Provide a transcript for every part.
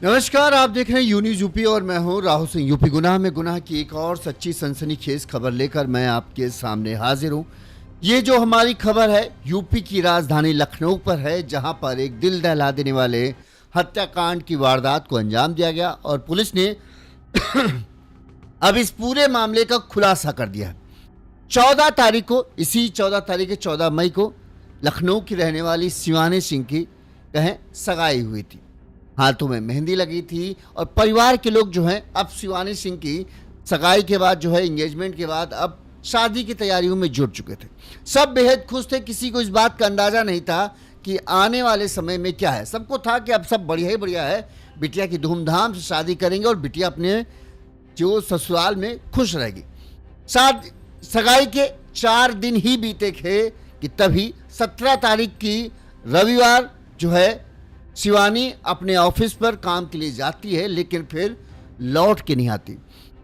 नमस्कार, आप देख रहे हैं यू न्यूज़ यूपी और मैं हूं राहुल सिंह। यूपी गुनाह में गुनाह की एक और सच्ची सनसनीखेज खबर लेकर मैं आपके सामने हाजिर हूं। ये जो हमारी खबर है यूपी की राजधानी लखनऊ पर है, जहां पर एक दिल दहला देने वाले हत्याकांड की वारदात को अंजाम दिया गया और पुलिस ने अब इस पूरे मामले का खुलासा कर दिया है। 14 तारीख को, इसी 14 तारीख 14 मई को लखनऊ की रहने वाली शिवानी सिंह की कहें सगाई हुई थी। हाथों में मेहंदी लगी थी और परिवार के लोग जो हैं अब शिवानी सिंह की सगाई के बाद जो है एंगेजमेंट के बाद अब शादी की तैयारियों में जुट चुके थे। सब बेहद खुश थे, किसी को इस बात का अंदाज़ा नहीं था कि आने वाले समय में क्या है। सबको था कि अब सब बढ़िया ही बढ़िया है, बिटिया की धूमधाम से शादी करेंगे और बिटिया अपने जो ससुराल में खुश रहेगी। सगाई के 4 दिन ही बीते थे कि तभी 17 तारीख की रविवार जो है शिवानी अपने ऑफिस पर काम के लिए जाती है, लेकिन फिर लौट के नहीं आती।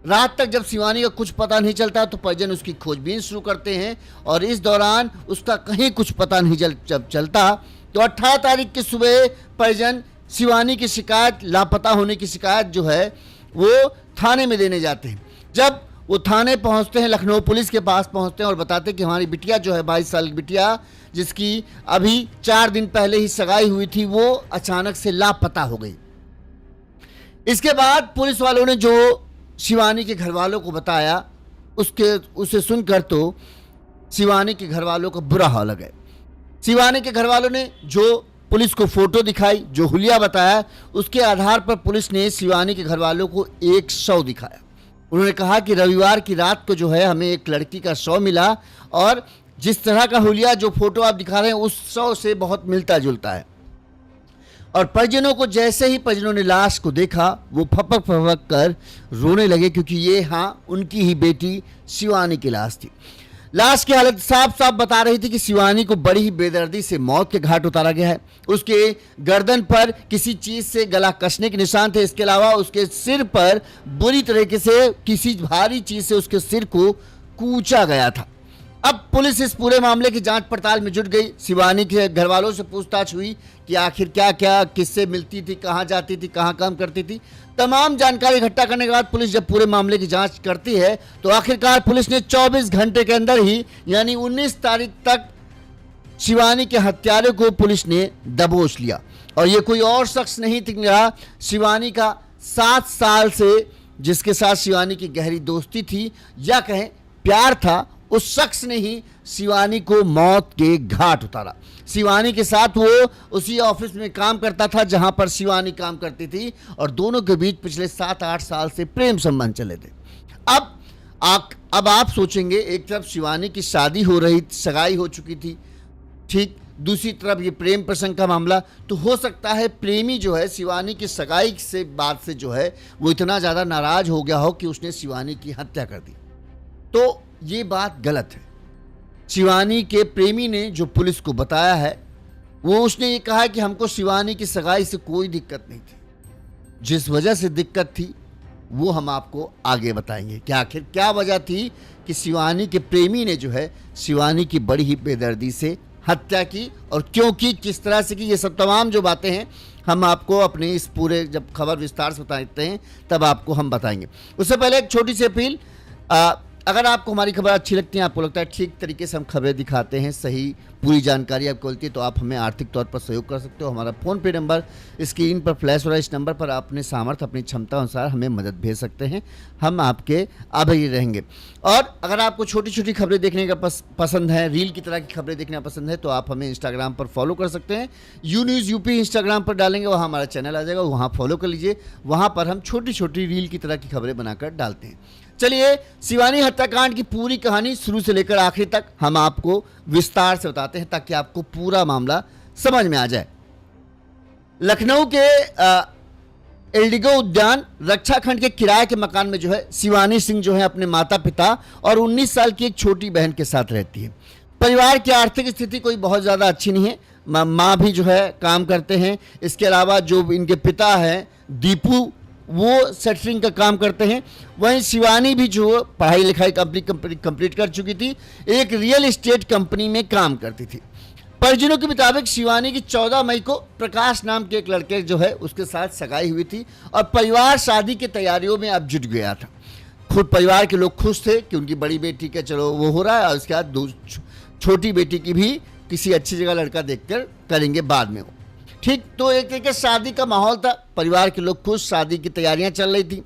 रात तक जब शिवानी का कुछ पता नहीं चलता तो परिजन उसकी खोजबीन शुरू करते हैं और इस दौरान उसका कहीं कुछ पता नहीं जब चलता तो 18 तारीख की सुबह परिजन शिवानी की शिकायत, लापता होने की शिकायत जो है वो थाने में देने जाते हैं। जब वो थाने पहुंचते हैं, लखनऊ पुलिस के पास पहुंचते हैं और बताते हैं कि हमारी बिटिया जो है 22 साल की बिटिया, जिसकी अभी 4 दिन पहले ही सगाई हुई थी, वो अचानक से लापता हो गई। इसके बाद पुलिस वालों ने जो शिवानी के घर वालों को बताया उसे सुनकर तो शिवानी के घर वालों का बुरा हाल लगा। शिवानी के घर वालों ने जो पुलिस को फोटो दिखाई, जो हुलिया बताया, उसके आधार पर पुलिस ने शिवानी के घर वालों को एक शव दिखाया। उन्होंने कहा कि रविवार की रात को जो है हमें एक लड़की का शव मिला और जिस तरह का हुलिया, जो फोटो आप दिखा रहे हैं, उस शव से बहुत मिलता जुलता है। और परिजनों को जैसे ही परिजनों ने लाश को देखा वो फपक फपक कर रोने लगे, क्योंकि ये उनकी ही बेटी शिवानी की लाश थी। लाश की हालत साफ साफ बता रही थी कि शिवानी को बड़ी ही बेदर्दी से मौत के घाट उतारा गया है। उसके गर्दन पर किसी चीज से गला कसने के निशान थे। इसके अलावा उसके सिर पर बुरी तरीके से किसी भारी चीज से उसके सिर को कूचा गया था। अब पुलिस इस पूरे मामले की जांच पड़ताल में जुट गई। शिवानी के घर वालों से पूछताछ हुई कि आखिर क्या क्या, किससे मिलती थी, कहाँ जाती थी, कहाँ काम करती थी। तमाम जानकारी इकट्ठा करने के बाद पुलिस जब पूरे मामले की जांच करती है तो आखिरकार पुलिस ने 24 घंटे के अंदर ही, यानी 19 तारीख तक शिवानी के हत्यारे को पुलिस ने दबोच लिया। और ये कोई और शख्स नहीं रहा, शिवानी का 7 साल से जिसके साथ शिवानी की गहरी दोस्ती थी या कहें प्यार था, उस शख्स ने ही शिवानी को मौत के घाट उतारा। शिवानी के साथ वो उसी ऑफिस में काम करता था जहां पर शिवानी काम करती थी और दोनों के बीच पिछले 7-8 साल से प्रेम संबंध चले थे। अब आप सोचेंगे, एक तरफ शिवानी की शादी हो रही, सगाई हो चुकी थी, ठीक, दूसरी तरफ ये प्रेम प्रसंग का मामला। तो हो सकता है प्रेमी जो है शिवानी की सगाई से बाद से जो है वो इतना ज़्यादा नाराज हो गया हो कि उसने शिवानी की हत्या कर दी। तो ये बात गलत है। शिवानी के प्रेमी ने जो पुलिस को बताया है वो उसने ये कहा कि हमको शिवानी की सगाई से कोई दिक्कत नहीं थी, जिस वजह से दिक्कत थी वो हम आपको आगे बताएंगे कि आखिर क्या वजह थी कि शिवानी के प्रेमी ने जो है शिवानी की बड़ी ही बेदर्दी से हत्या की और क्यों की, किस तरह से की। ये सब तमाम जो बातें हैं हम आपको अपने इस पूरे जब खबर विस्तार से बताते हैं तब आपको हम बताएंगे। उससे पहले एक छोटी सी अपील, अगर आपको हमारी खबर अच्छी लगती है, आपको लगता है ठीक तरीके से हम खबरें दिखाते हैं, सही पूरी जानकारी आपको मिलती है, तो आप हमें आर्थिक तौर पर सहयोग कर सकते हो। हमारा फ़ोन पे नंबर स्क्रीन पर फ्लैश हो रहा है, इस नंबर पर आप अपने सामर्थ्य, अपनी क्षमता अनुसार हमें मदद भेज सकते हैं, हम आपके आभारी रहेंगे। और अगर आपको छोटी छोटी खबरें देखने का पसंद है, रील की तरह की खबरें देखना पसंद है, तो आप हमें इंस्टाग्राम पर फॉलो कर सकते हैं। यू न्यूज़ यूपी इंस्टाग्राम पर डालेंगे, वहाँ हमारा चैनल आ जाएगा, वहाँ फॉलो कर लीजिए। वहाँ पर हम छोटी छोटी रील की तरह की खबरें बनाकर डालते हैं। चलिए, शिवानी हत्याकांड की पूरी कहानी शुरू से लेकर आखिर तक हम आपको विस्तार से बताते हैं ताकि आपको पूरा मामला समझ में आ जाए। लखनऊ के एल्डिगो उद्यान रक्षा खंड के किराए के मकान में जो है शिवानी सिंह जो है अपने माता पिता और 19 साल की एक छोटी बहन के साथ रहती है। परिवार की आर्थिक स्थिति कोई बहुत ज़्यादा अच्छी नहीं है, माँ भी जो है काम करते हैं। इसके अलावा जो इनके पिता हैं दीपू, वो सेटरिंग का काम करते हैं। वहीं शिवानी भी जो पढ़ाई लिखाई कंप्लीट कर चुकी थी, एक रियल एस्टेट कंपनी में काम करती थी। परिजनों के मुताबिक शिवानी की 14 मई को प्रकाश नाम के एक लड़के जो है उसके साथ सगाई हुई थी और परिवार शादी की तैयारियों में अब जुट गया था। खुद परिवार के लोग खुश थे कि उनकी बड़ी बेटी का चलो वो हो रहा है और उसके बाद छोटी बेटी की भी किसी अच्छी जगह लड़का देखकर करेंगे बाद में वो। ठीक, तो एक तरीके से शादी का माहौल था, परिवार के लोग खुश, शादी की तैयारियां चल रही थी।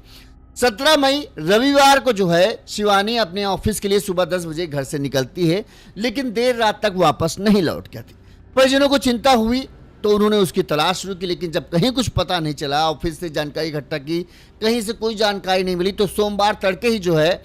17 मई रविवार को जो है शिवानी अपने ऑफिस के लिए सुबह 10 बजे घर से निकलती है, लेकिन देर रात तक वापस नहीं लौट के आती। परिजनों को चिंता हुई तो उन्होंने उसकी तलाश शुरू की, लेकिन जब कहीं कुछ पता नहीं चला, ऑफिस से जानकारी इकट्ठा की, कहीं से कोई जानकारी नहीं मिली, तो सोमवार तड़के ही जो है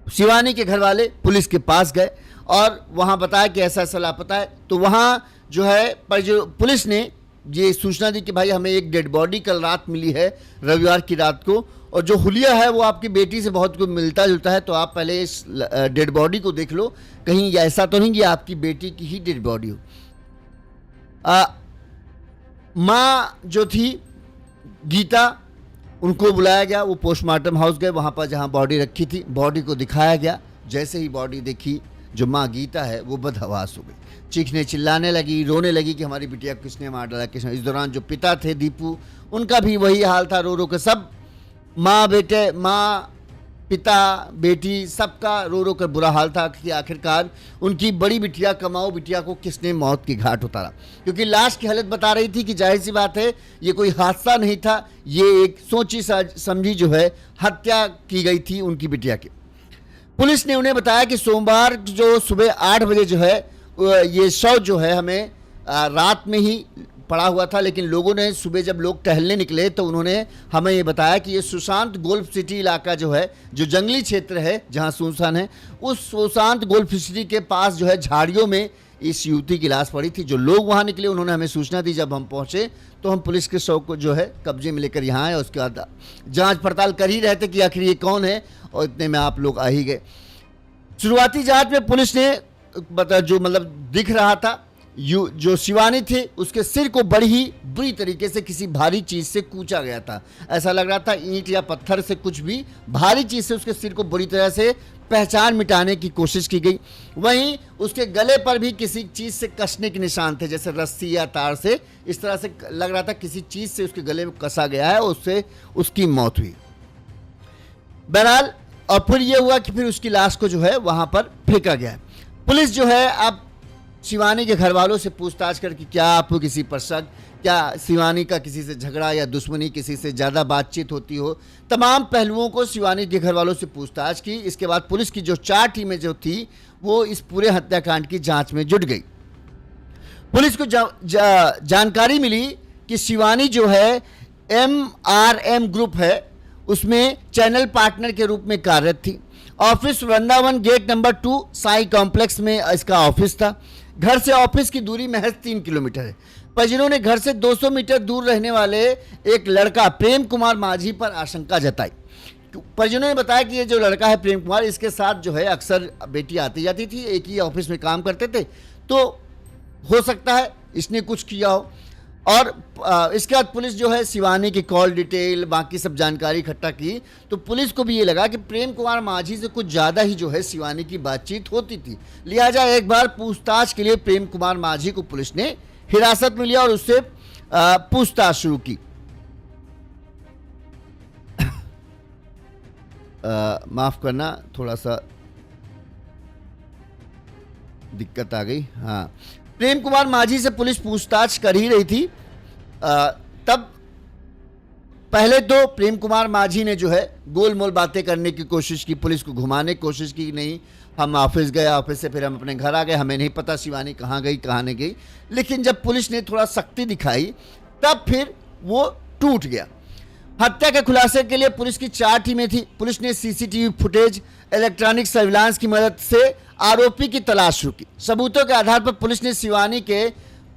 शिवानी के घर वाले पुलिस के पास गए और वहां बताया कि ऐसा ऐसा लापता है। तो वहां जो है पुलिस ने ये सूचना दी कि भाई हमें एक डेड बॉडी कल रात मिली है, रविवार की रात को, और जो हुलिया है वो आपकी बेटी से बहुत कुछ मिलता जुलता है, तो आप पहले इस डेड बॉडी को देख लो, कहीं ऐसा तो नहीं कि आपकी बेटी की ही डेड बॉडी हो। माँ जो थी गीता, उनको बुलाया गया, वो पोस्टमार्टम हाउस गए, वहाँ पर जहाँ बॉडी रखी थी बॉडी को दिखाया गया। जैसे ही बॉडी देखी, जो माँ गीता है वो बदहवास हो गई, चीखने चिल्लाने लगी, रोने लगी कि हमारी बिटिया को किसने मार डाला, किसने। इस दौरान जो पिता थे दीपू, उनका भी वही हाल था, रो रो के सब माँ पिता बेटी सबका रो रो कर बुरा हाल था कि आखिरकार उनकी बड़ी बिटिया कमाऊ बिटिया को किसने मौत की घाट उतारा। क्योंकि लाश की हालत बता रही थी कि जाहिर सी बात है ये कोई हादसा नहीं था, ये एक सोची समझी जो है हत्या की गई थी उनकी बिटिया की। पुलिस ने उन्हें बताया कि सोमवार जो सुबह 8 बजे जो है ये शव जो है हमें रात में ही पड़ा हुआ था, लेकिन लोगों ने सुबह जब लोग टहलने निकले तो उन्होंने हमें ये बताया कि ये सुशांत गोल्फ सिटी इलाका जो है, जो जंगली क्षेत्र है जहां सुनसान है, उस सुशांत गोल्फ सिटी के पास जो है झाड़ियों में इस युवती की लाश पड़ी थी। जो लोग वहां निकले उन्होंने हमें सूचना दी, जब हम पहुंचे तो हम पुलिस के शव को जो है कब्जे में लेकर यहाँ आए। उसके बाद जांच पड़ताल कर ही रहे थे कि आखिर ये कौन है, और इतने में आप लोग आ ही गए। शुरुआती जांच में पुलिस ने जो दिख रहा था, जो शिवानी थे उसके सिर को बड़ी ही बुरी तरीके से किसी भारी चीज से कूचा गया था। ऐसा लग रहा था ईंट या पत्थर से, कुछ भी भारी चीज से उसके सिर को बुरी तरह से पहचान मिटाने की कोशिश की गई। वहीं उसके गले पर भी किसी चीज से कसने के निशान थे, जैसे रस्सी या तार से, इस तरह से लग रहा था किसी चीज से उसके गले में कसा गया है, उससे उसकी मौत हुई। बहरहाल, और फिर यह हुआ कि फिर उसकी लाश को जो है वहां पर फेंका गया। पुलिस जो है अब शिवानी के घर वालों से पूछताछ करके क्या आपको किसी पर शक, क्या शिवानी का किसी से झगड़ा या दुश्मनी, किसी से ज़्यादा बातचीत होती हो, तमाम पहलुओं को शिवानी के घर वालों से पूछताछ की। इसके बाद पुलिस की जो 4 टीमें जो थी वो इस पूरे हत्याकांड की जांच में जुट गई। पुलिस को जानकारी मिली कि शिवानी जो है MRM ग्रुप है उसमें चैनल पार्टनर के रूप में कार्यरत थी। Office Vrindavan gate number 2 Sai complex में इसका ऑफिस था। घर से ऑफिस की दूरी महज 3 किलोमीटर है। परिजनों ने घर से 200 मीटर दूर रहने वाले एक लड़का प्रेम कुमार माझी पर आशंका जताई। परिजनों ने बताया कि ये जो लड़का है प्रेम कुमार, इसके साथ जो है अक्सर बेटी आती जाती थी, एक ही ऑफिस में काम करते थे, तो हो सकता है इसने कुछ किया हो। और इसके बाद पुलिस जो है शिवानी की कॉल डिटेल बाकी सब जानकारी इकट्ठा की, तो पुलिस को भी ये लगा कि प्रेम कुमार माझी से कुछ ज़्यादा ही जो है शिवानी की बातचीत होती थी। लिहाजा एक बार पूछताछ के लिए प्रेम कुमार माझी को पुलिस ने हिरासत में लिया और उससे पूछताछ शुरू की। माफ़ करना, थोड़ा सा दिक्कत आ गई। हाँ, प्रेम कुमार माझी से पुलिस पूछताछ कर ही रही थी। तब पहले तो प्रेम कुमार माझी ने जो है गोलमोल बातें करने की कोशिश की, पुलिस को घुमाने की कोशिश की, नहीं हम ऑफिस गए, ऑफिस से फिर हम अपने घर आ गए, हमें नहीं पता शिवानी कहाँ गई कहाँ नहीं गई। लेकिन जब पुलिस ने थोड़ा सख्ती दिखाई तब फिर वो टूट गया। हत्या के खुलासे के लिए पुलिस की 4 टीमें थी। पुलिस ने सीसीटीवी फुटेज, इलेक्ट्रॉनिक सर्विलांस की मदद से आरोपी की तलाश शुरू की। सबूतों के आधार पर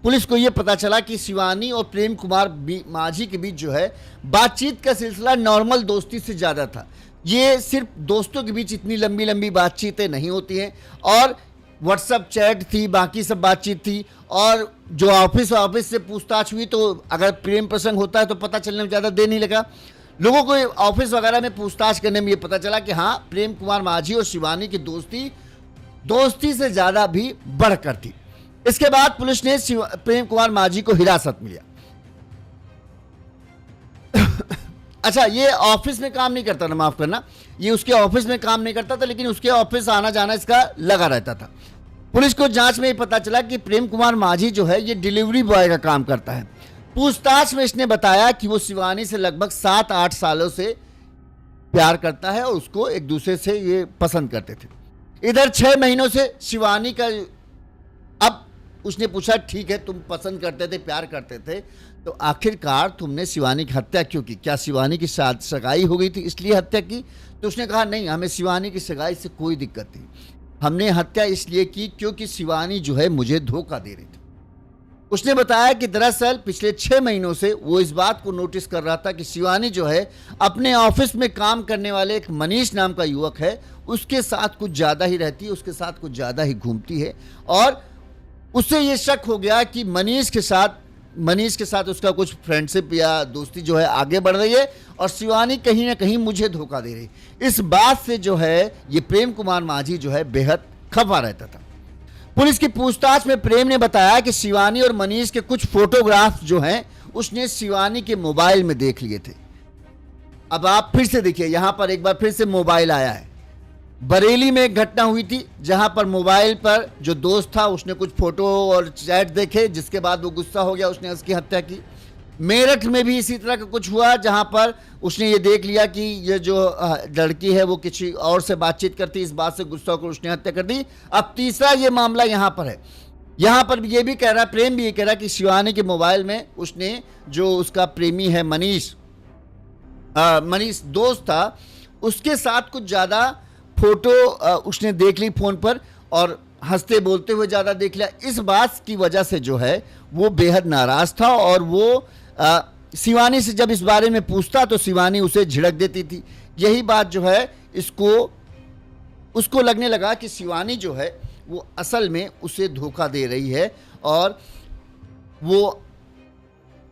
पुलिस को यह पता चला कि शिवानी और प्रेम कुमार माझी के बीच जो है बातचीत का सिलसिला नॉर्मल दोस्ती से ज़्यादा था। ये सिर्फ दोस्तों के बीच इतनी लंबी लंबी बातचीतें नहीं होती हैं, और व्हाट्सएप चैट थी, बाकी सब बातचीत थी। और जो ऑफिस से पूछताछ हुई तो अगर प्रेम प्रसंग होता है तो पता चलने में ज़्यादा देर नहीं लगा। लोगों को ऑफिस वगैरह में पूछताछ करने में ये पता चला कि हाँ, प्रेम कुमार माझी और शिवानी की दोस्ती दोस्ती से ज्यादा भी बढ़कर थी। इसके बाद पुलिस ने प्रेम कुमार माझी को हिरासत में लिया। अच्छा, ये ऑफिस में काम नहीं करता था, माफ करना, ये उसके ऑफिस में काम नहीं करता था, लेकिन उसके ऑफिस आना जाना इसका लगा रहता था। पुलिस को जांच में ये पता चला कि प्रेम कुमार माझी जो है ये डिलीवरी बॉय का काम करता है। पूछताछ में इसने बताया कि वो शिवानी से लगभग 7-8 सालों से प्यार करता है और उसको एक दूसरे से ये पसंद करते थे। इधर 6 महीनों से शिवानी का, अब उसने पूछा ठीक है तुम पसंद करते थे, प्यार करते थे, तो आखिरकार तुमने शिवानी की हत्या क्यों की? क्या शिवानी की सगाई हो गई थी इसलिए हत्या की? तो उसने कहा नहीं, हमें शिवानी की सगाई से कोई दिक्कत नहीं, हमने हत्या इसलिए की क्योंकि शिवानी जो है मुझे धोखा दे रही थी। उसने बताया कि दरअसल पिछले 6 महीनों से वो इस बात को नोटिस कर रहा था कि शिवानी जो है अपने ऑफिस में काम करने वाले एक मनीष नाम का युवक है, उसके साथ कुछ ज़्यादा ही रहती है, उसके साथ कुछ ज़्यादा ही घूमती है, और उससे ये शक हो गया कि मनीष के साथ उसका कुछ फ्रेंडशिप या दोस्ती जो है आगे बढ़ रही है और शिवानी कहीं ना कहीं मुझे धोखा दे रही। इस बात से जो है ये प्रेम कुमार माझी जो है बेहद खफा रहता था। पुलिस की पूछताछ में प्रेम ने बताया कि शिवानी और मनीष के कुछ फोटोग्राफ्स जो हैं उसने शिवानी के मोबाइल में देख लिए थे। अब आप फिर से देखिए, यहां पर एक बार फिर से मोबाइल आया है। बरेली में एक घटना हुई थी जहां पर मोबाइल पर जो दोस्त था उसने कुछ फोटो और चैट देखे, जिसके बाद वो गुस्सा हो गया, उसने उसकी हत्या की। मेरठ में भी इसी तरह का कुछ हुआ जहां पर उसने ये देख लिया कि ये जो लड़की है वो किसी और से बातचीत करती, इस बात से गुस्सा होकर उसने हत्या कर दी। अब तीसरा ये मामला यहां पर है। यहां पर ये भी कह रहा, प्रेम भी ये कह रहा कि शिवानी के मोबाइल में उसने जो उसका प्रेमी है मनीष दोस्त था, उसके साथ कुछ ज़्यादा फोटो उसने देख ली फ़ोन पर और हंसते बोलते हुए ज़्यादा देख लिया। इस बात की वजह से जो है वो बेहद नाराज़ था और वो शिवानी से जब इस बारे में पूछता तो शिवानी उसे झिड़क देती थी। यही बात जो है उसको लगने लगा कि शिवानी जो है वो असल में उसे धोखा दे रही है और वो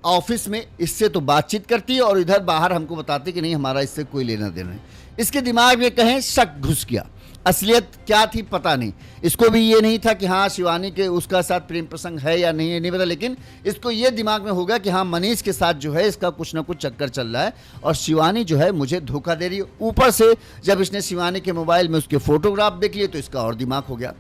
ऑफिस में इससे तो बातचीत करती है और इधर बाहर हमको बताती कि नहीं हमारा इससे कोई लेना देना नहीं। इसके दिमाग में कहें शक घुस गया। असलियत क्या थी पता नहीं, इसको भी ये नहीं था कि हाँ शिवानी के उसका साथ प्रेम प्रसंग है या नहीं, नहीं पता, लेकिन इसको ये दिमाग में होगा कि हाँ मनीष के साथ जो है इसका कुछ ना कुछ चक्कर चल रहा है और शिवानी जो है मुझे धोखा दे रही है। ऊपर से जब इसने शिवानी के मोबाइल में उसके फोटोग्राफ देख लिए तो इसका और दिमाग हो गया।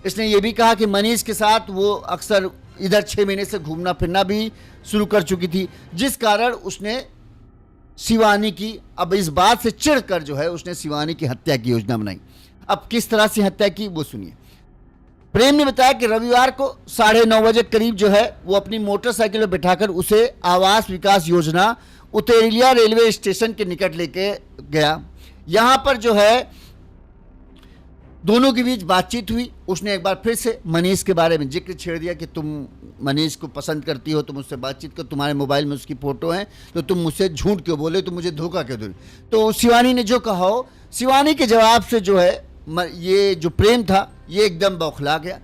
इसने ये भी कहा कि मनीष के साथ वो अक्सर इधर 6 महीने से घूमना फिरना भी शुरू कर चुकी थी, जिस कारण उसने शिवानी की, अब इस बात से चिढ़कर जो है उसने शिवानी की हत्या की योजना बनाई। अब किस तरह से हत्या की वो सुनिए। प्रेम ने बताया कि रविवार को 9:30 बजे करीब जो है वो अपनी मोटरसाइकिल में बिठाकर उसे आवास विकास योजना उतेरिया रेलवे स्टेशन के निकट लेके गया। यहाँ पर जो है दोनों के बीच बातचीत हुई। उसने एक बार फिर से मनीष के बारे में जिक्र छेड़ दिया कि तुम मनीष को पसंद करती हो, तुम उससे बातचीत करो, तुम्हारे मोबाइल में उसकी फ़ोटो है, तो तुम मुझसे झूठ क्यों बोले, तुम मुझे धोखा क्यों दो। तो शिवानी ने जो कहा हो, शिवानी के जवाब से जो है ये जो प्रेम था ये एकदम बौखला गया।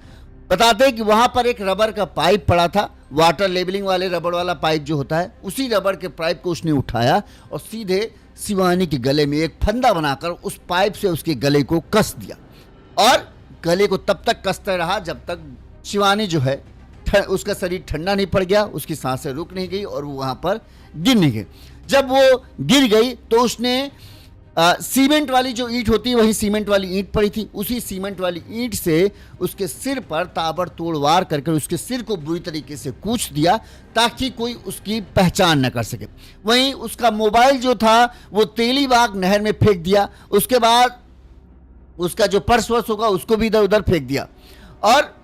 बताते हैं कि वहाँ पर एक रबर का पाइप पड़ा था, वाटर लेबलिंग वाले रबड़ वाला पाइप जो होता है, उसी रबड़ के पाइप को उसने उठाया और सीधे शिवानी के गले में एक फंदा बनाकर उस पाइप से उसके गले को कस दिया और गले को तब तक कसता रहा जब तक शिवानी जो है उसका शरीर ठंडा नहीं पड़ गया, उसकी सांसें रुक नहीं गई और वो वहाँ पर गिर नहीं गई। जब वो गिर गई तो उसने सीमेंट वाली जो ईंट होती है वही सीमेंट वाली ईंट पड़ी थी, उसी सीमेंट वाली ईंट से उसके सिर पर ताबड़तोड़ वार करके उसके सिर को बुरी तरीके से कूच दिया ताकि कोई उसकी पहचान न कर सके। वहीं उसका मोबाइल जो था वो तेलीबाग नहर में फेंक दिया। उसके बाद उसका जो पर्स वर्स होगा उसको भी इधर उधर फेंक दिया और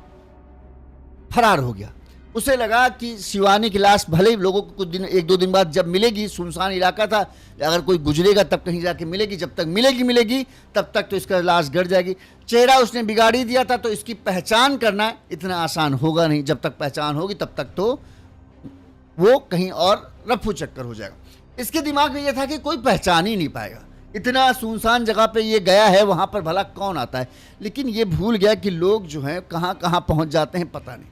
फरार हो गया। उसे लगा कि शिवानी की लाश भले ही लोगों को कुछ दिन 1-2 दिन बाद जब मिलेगी, सुनसान इलाका था, अगर कोई गुजरेगा तब कहीं जाके मिलेगी, जब तक मिलेगी तब तक तो इसका लाश गड़ जाएगी। चेहरा उसने बिगाड़ी दिया था तो इसकी पहचान करना इतना आसान होगा नहीं। जब तक पहचान होगी तब तक तो वो कहीं और रफू चक्कर हो जाएगा। इसके दिमाग में यह था कि कोई पहचान ही नहीं पाएगा, इतना सुनसान जगह पे ये गया है, वहाँ पर भला कौन आता है। लेकिन ये भूल गया कि लोग जो हैं कहाँ कहाँ पहुँच जाते हैं पता नहीं,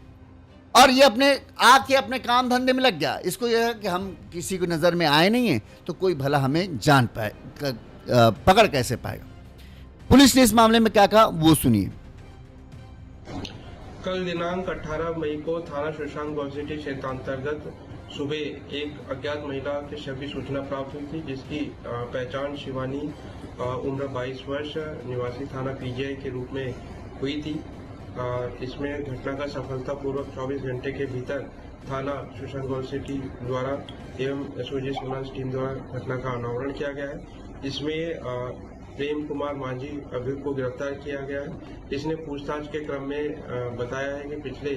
और ये अपने काम धंधे में लग गया। इसको यह है कि हम किसी को नज़र में आए नहीं हैं तो कोई भला हमें जान पाए, पकड़ कैसे पाएगा। पुलिस ने इस मामले में क्या कहा वो सुनिए। कल दिनांक 18 मई को थाना शशांक गौसिटी क्षेत्र अंतर्गत सुबह एक अज्ञात महिला के शव की सूचना प्राप्त हुई थी, जिसकी पहचान शिवानी उम्र 22 वर्ष निवासी थाना पीजीआई के रूप में हुई थी। इसमें घटना का सफलतापूर्वक 24 घंटे के भीतर थाना शशांक गौसिटी द्वारा एवं एसओजी सोनांस टीम द्वारा घटना का अनावरण किया गया है। इसमें प्रेम कुमार मांझी अभियुक्त को गिरफ्तार किया गया है। इसने पूछताछ के क्रम में बताया है कि पिछले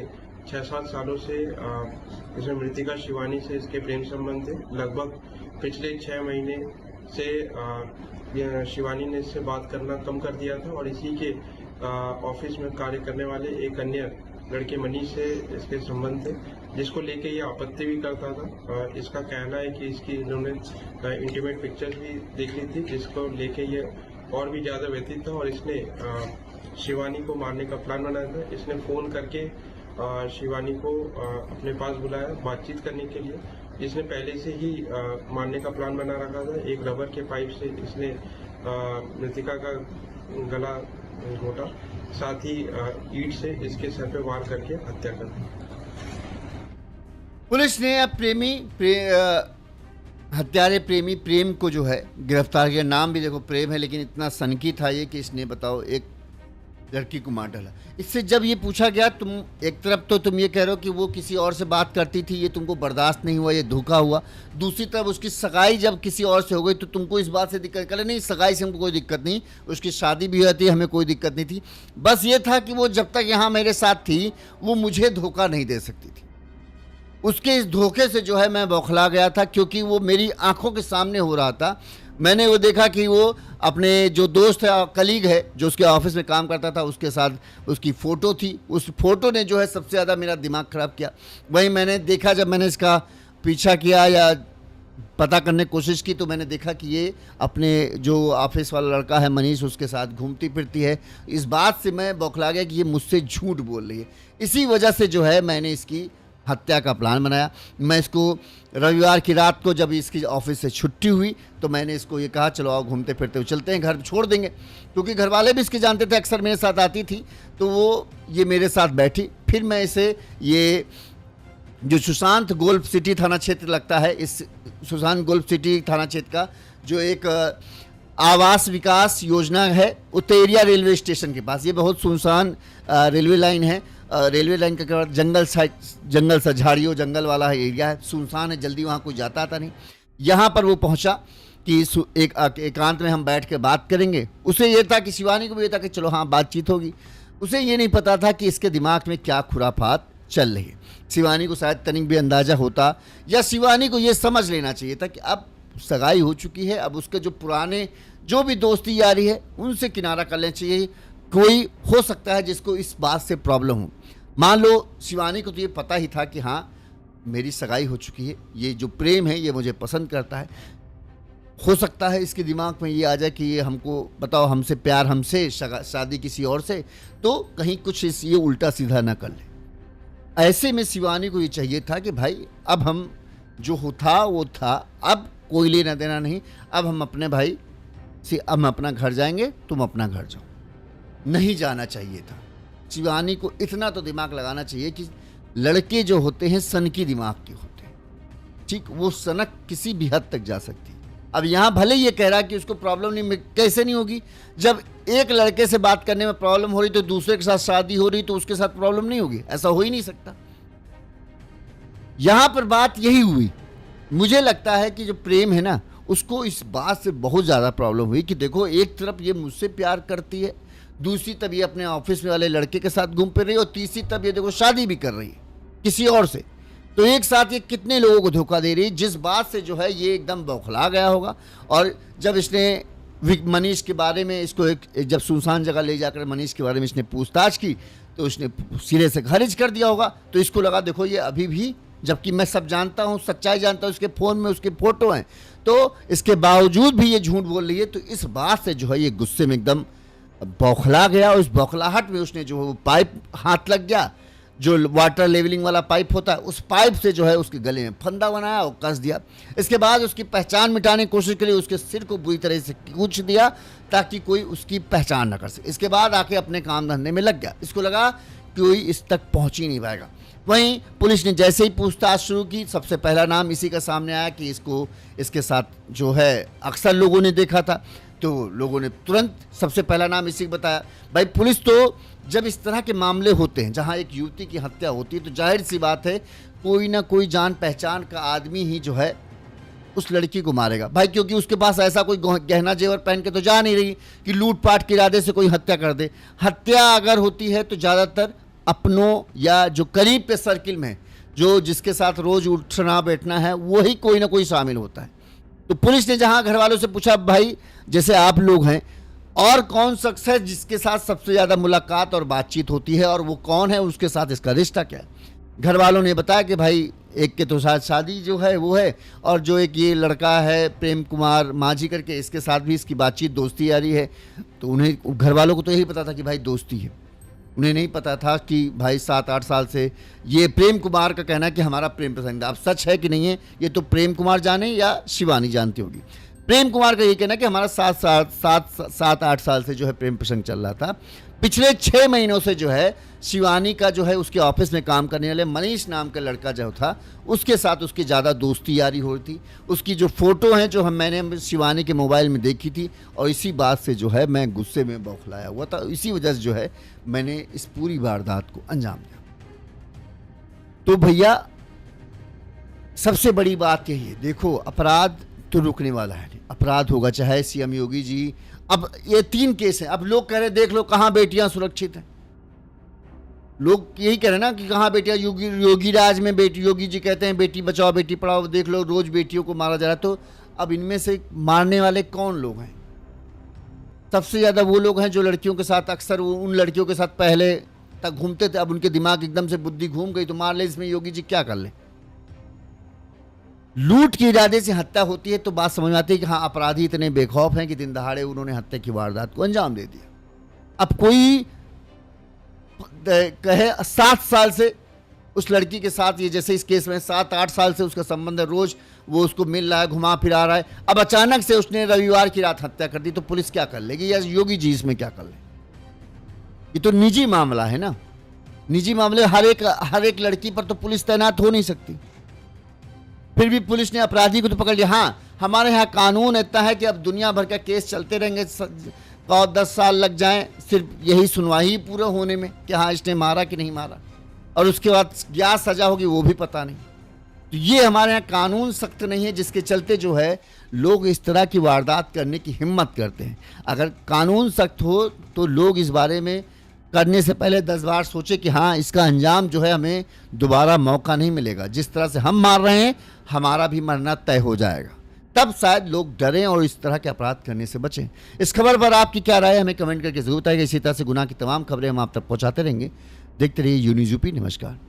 6-7 सालों से इसमें मृतिका शिवानी से इसके प्रेम संबंध थे। लगभग पिछले 6 महीने से शिवानी ने इससे बात करना कम कर दिया था और इसी के ऑफिस में कार्य करने वाले एक अन्य लड़के मनीष से इसके संबंध थे, जिसको लेके ये आपत्ति भी करता था। इसका कहना है कि इसकी इन्होंने इंटीमेट पिक्चर्स भी देखी थी, जिसको लेके ये और भी ज्यादा व्यतीत था और इसने शिवानी को मारने का प्लान बनाया था। इसने फोन करके शिवानी को अपने पास बुलाया बातचीत करने के लिए। इसने पहले से ही मारने का प्लान बना रखा था। एक रबर के पाइप से इसने मृतिका का गला घोटा, साथ ही ईंट से इसके सर पे वार करके हत्या कर दी। पुलिस ने अब हत्यारे प्रेमी प्रेम को जो है गिरफ्तार किया। नाम भी देखो प्रेम है, लेकिन इतना सनकी था ये कि इसने बताओ एक लड़की को मार डाला। इससे जब ये पूछा गया, तुम एक तरफ तो तुम ये कह रहे हो कि वो किसी और से बात करती थी, ये तुमको बर्दाश्त नहीं हुआ, ये धोखा हुआ। दूसरी तरफ उसकी सगाई जब किसी और से हो गई तो तुमको इस बात से दिक्कत करे। नहीं, सगाई से हमको कोई दिक्कत नहीं, उसकी शादी भी हुई थी, हमें कोई दिक्कत नहीं थी। बस ये था कि वो जब तक यहाँ मेरे साथ थी वो मुझे धोखा नहीं दे सकती थी। उसके इस धोखे से जो है मैं बौखला गया था, क्योंकि वो मेरी आंखों के सामने हो रहा था। मैंने वो देखा कि वो अपने जो दोस्त है, कलीग है, जो उसके ऑफिस में काम करता था, उसके साथ उसकी फ़ोटो थी। उस फोटो ने जो है सबसे ज़्यादा मेरा दिमाग ख़राब किया। वहीं मैंने देखा, जब मैंने इसका पीछा किया या पता करने की कोशिश की, तो मैंने देखा कि ये अपने जो ऑफिस वाला लड़का है मनीष, उसके साथ घूमती फिरती है। इस बात से मैं बौखला गया कि ये मुझसे झूठ बोल रही है। इसी वजह से जो है मैंने इसकी हत्या का प्लान बनाया। मैं इसको रविवार की रात को, जब इसकी ऑफिस से छुट्टी हुई, तो मैंने इसको ये कहा, चलो आओ घूमते फिरते हुए चलते हैं, घर छोड़ देंगे। क्योंकि घर वाले भी इसके जानते थे, अक्सर मेरे साथ आती थी, तो वो ये मेरे साथ बैठी। फिर मैं इसे ये जो सुशांत गोल्फ सिटी थाना क्षेत्र लगता है, इस सुशांत गोल्फ सिटी थाना क्षेत्र का जो एक आवास विकास योजना है, उतेरिया रेलवे स्टेशन के पास, ये बहुत सुनसान रेलवे लाइन है। रेलवे लाइन के बाद जंगल सा झाड़ियों जंगल वाला एरिया है, सुनसान है, जल्दी वहाँ कोई जाता आता नहीं। यहाँ पर वो पहुँचा कि एक एकांत में हम बैठ के बात करेंगे। उसे ये था कि शिवानी को भी ये था कि चलो हाँ बातचीत होगी। उसे ये नहीं पता था कि इसके दिमाग में क्या खुराफात चल रही है। शिवानी को शायद तनिक भी अंदाज़ा होता, या शिवानी को ये समझ लेना चाहिए था कि अब सगाई हो चुकी है, अब उसके जो पुराने जो भी दोस्ती यारी है उनसे किनारा कर लेना चाहिए। कोई हो सकता है जिसको इस बात से प्रॉब्लम हो। मान लो शिवानी को तो ये पता ही था कि हाँ मेरी सगाई हो चुकी है, ये जो प्रेम है ये मुझे पसंद करता है। हो सकता है इसके दिमाग में ये आ जाए कि ये हमको बताओ, हमसे प्यार, हमसे शादी किसी और से, तो कहीं कुछ ये उल्टा सीधा ना कर ले। ऐसे में शिवानी को ये चाहिए था कि भाई अब हम जो था वो था, अब कोई लेना देना नहीं, अब हम अपने भाई से हम अपना घर जाएंगे, तुम अपना घर जाओ। नहीं जाना चाहिए था। शिवानी को इतना तो दिमाग लगाना चाहिए कि लड़के जो होते हैं सनकी दिमाग के होते हैं, ठीक, वो सनक किसी भी हद तक जा सकती है। अब यहाँ भले ये कह रहा है कि उसको प्रॉब्लम नहीं, कैसे नहीं होगी? जब एक लड़के से बात करने में प्रॉब्लम हो रही तो दूसरे के साथ शादी हो रही तो उसके साथ प्रॉब्लम नहीं होगी? ऐसा हो ही नहीं सकता। यहाँ पर बात यही हुई। मुझे लगता है कि जो प्रेम है ना, उसको इस बात से बहुत ज़्यादा प्रॉब्लम हुई कि देखो, एक तरफ ये मुझसे प्यार करती है, दूसरी तरफ ये अपने ऑफिस में वाले लड़के के साथ घूम फिर रही है, और तीसरी तरफ ये देखो शादी भी कर रही है किसी और से। तो एक साथ ये कितने लोगों को धोखा दे रही है, जिस बात से जो है ये एकदम बौखला गया होगा। और जब इसने मनीष के बारे में इसको जब सुनसान जगह ले जाकर मनीष के बारे में इसने पूछताछ की, तो उसने सिरे से खारिज कर दिया होगा। तो इसको लगा देखो ये अभी भी, जबकि मैं सब जानता हूँ, सच्चाई जानता हूँ, उसके फ़ोन में उसके फ़ोटो हैं, तो इसके बावजूद भी ये झूठ बोल रही है। तो इस बात से जो है ये गुस्से में एकदम बौखला गया, और उस बौखलाहट में उसने जो वो पाइप हाथ लग गया, जो वाटर लेवलिंग वाला पाइप होता है, उस पाइप से जो है उसके गले में फंदा बनाया और कस दिया। इसके बाद उसकी पहचान मिटाने की कोशिश करी, उसके सिर को बुरी तरह से कूच दिया ताकि कोई उसकी पहचान न कर सके। इसके बाद आके अपने काम धंधे में लग गया। इसको लगा कोई इस तक पहुंच ही नहीं पाएगा। वहीं पुलिस ने जैसे ही पूछताछ शुरू की, सबसे पहला नाम इसी का सामने आया कि इसके साथ जो है अक्सर लोगों ने देखा था, तो लोगों ने तुरंत सबसे पहला नाम इसी को बताया। भाई पुलिस तो जब इस तरह के मामले होते हैं जहां एक युवती की हत्या होती है, तो जाहिर सी बात है कोई ना कोई जान पहचान का आदमी ही जो है उस लड़की को मारेगा भाई, क्योंकि उसके पास ऐसा कोई गहना जेवर पहन के तो जा नहीं रही कि लूटपाट के इरादे से कोई हत्या कर दे। हत्या अगर होती है तो ज़्यादातर अपनों या जो करीब के सर्किल में जो जिसके साथ रोज उठना बैठना है वही कोई ना कोई शामिल होता है। तो पुलिस ने जहां घर वालों से पूछा, भाई जैसे आप लोग हैं और कौन शख्स है जिसके साथ सबसे ज़्यादा मुलाकात और बातचीत होती है और वो कौन है, उसके साथ इसका रिश्ता क्या है। घर वालों ने बताया कि भाई एक के तो साथ शादी जो है वो है, और जो एक ये लड़का है प्रेम कुमार माझी करके, इसके साथ भी इसकी बातचीत दोस्ती यारी है। तो उन्हें घर वालों को तो यही पता था कि भाई दोस्ती है, उन्हें नहीं पता था कि भाई 7-8 साल से ये प्रेम कुमार का कहना है कि हमारा प्रेम प्रसंग था। अब सच है कि नहीं है ये तो प्रेम कुमार जाने या शिवानी जानती होगी। प्रेम कुमार का ये कहना है कि हमारा 7-8 साल से जो है प्रेम प्रसंग चल रहा था। पिछले 6 महीनों से जो है शिवानी का जो है उसके ऑफिस में काम करने वाले मनीष नाम का लड़का जो था उसके साथ उसकी ज़्यादा दोस्ती यारी हो रही थी। उसकी जो फ़ोटो हैं जो मैंने शिवानी के मोबाइल में देखी थी, और इसी बात से जो है मैं गुस्से में बौखलाया हुआ था। इसी वजह से जो है मैंने इस पूरी वारदात को अंजाम दिया। तो भैया सबसे बड़ी बात यही है, देखो अपराध तो रुकने वाला है नहीं, अपराध होगा चाहे सीएम योगी जी। अब ये 3 केस हैं, अब लोग कह रहे देख लो कहाँ बेटियां सुरक्षित हैं। लोग यही कह रहे हैं ना कि कहाँ बेटियां, योगी राज में बेटी, योगी जी कहते हैं बेटी बचाओ बेटी पढ़ाओ, देख लो रोज बेटियों को मारा जा रहा है। तो अब इनमें से मारने वाले कौन लोग हैं? सबसे ज़्यादा वो लोग हैं जो लड़कियों के साथ अक्सर उन लड़कियों के साथ पहले तक घूमते थे, अब उनके दिमाग एकदम से बुद्धि घूम गई तो मार ले। इसमें योगी जी क्या कर ले? लूट के इरादे से हत्या होती है तो बात समझ में आती है कि हाँ अपराधी इतने बेखौफ हैं कि दिन दहाड़े उन्होंने हत्या की वारदात को अंजाम दे दिया। अब कोई कहे 7 साल से उस लड़की के साथ, ये जैसे इस केस में 7-8 साल से उसका संबंध है, रोज वो उसको मिल रहा है, घुमा फिरा रहा है, अब अचानक से उसने रविवार की रात हत्या कर दी, तो पुलिस क्या कर लेगी या योगी जी इसमें क्या कर ले? ये तो निजी मामला है ना, निजी मामले हर एक लड़की पर तो पुलिस तैनात हो नहीं सकती। फिर भी पुलिस ने अपराधी को तो पकड़ लिया। हाँ, हमारे यहाँ कानून इतना है कि अब दुनिया भर का केस चलते रहेंगे, 10 साल लग जाएं सिर्फ यही सुनवाई पूरा होने में कि हाँ इसने मारा कि नहीं मारा, और उसके बाद क्या सजा होगी वो भी पता नहीं। तो ये हमारे यहाँ कानून सख्त नहीं है, जिसके चलते जो है लोग इस तरह की वारदात करने की हिम्मत करते हैं। अगर कानून सख्त हो तो लोग इस बारे में करने से पहले 10 बार सोचे कि हाँ इसका अंजाम जो है हमें दोबारा मौका नहीं मिलेगा, जिस तरह से हम मार रहे हैं हमारा भी मरना तय हो जाएगा, तब शायद लोग डरें और इस तरह के अपराध करने से बचें। इस खबर पर आपकी क्या राय है हमें कमेंट करके जरूर बताइएगा। इसी तरह से गुनाह की तमाम खबरें हम आप तक पहुंचाते रहेंगे। देखते रहिए यून्यूज़ यूपी। नमस्कार।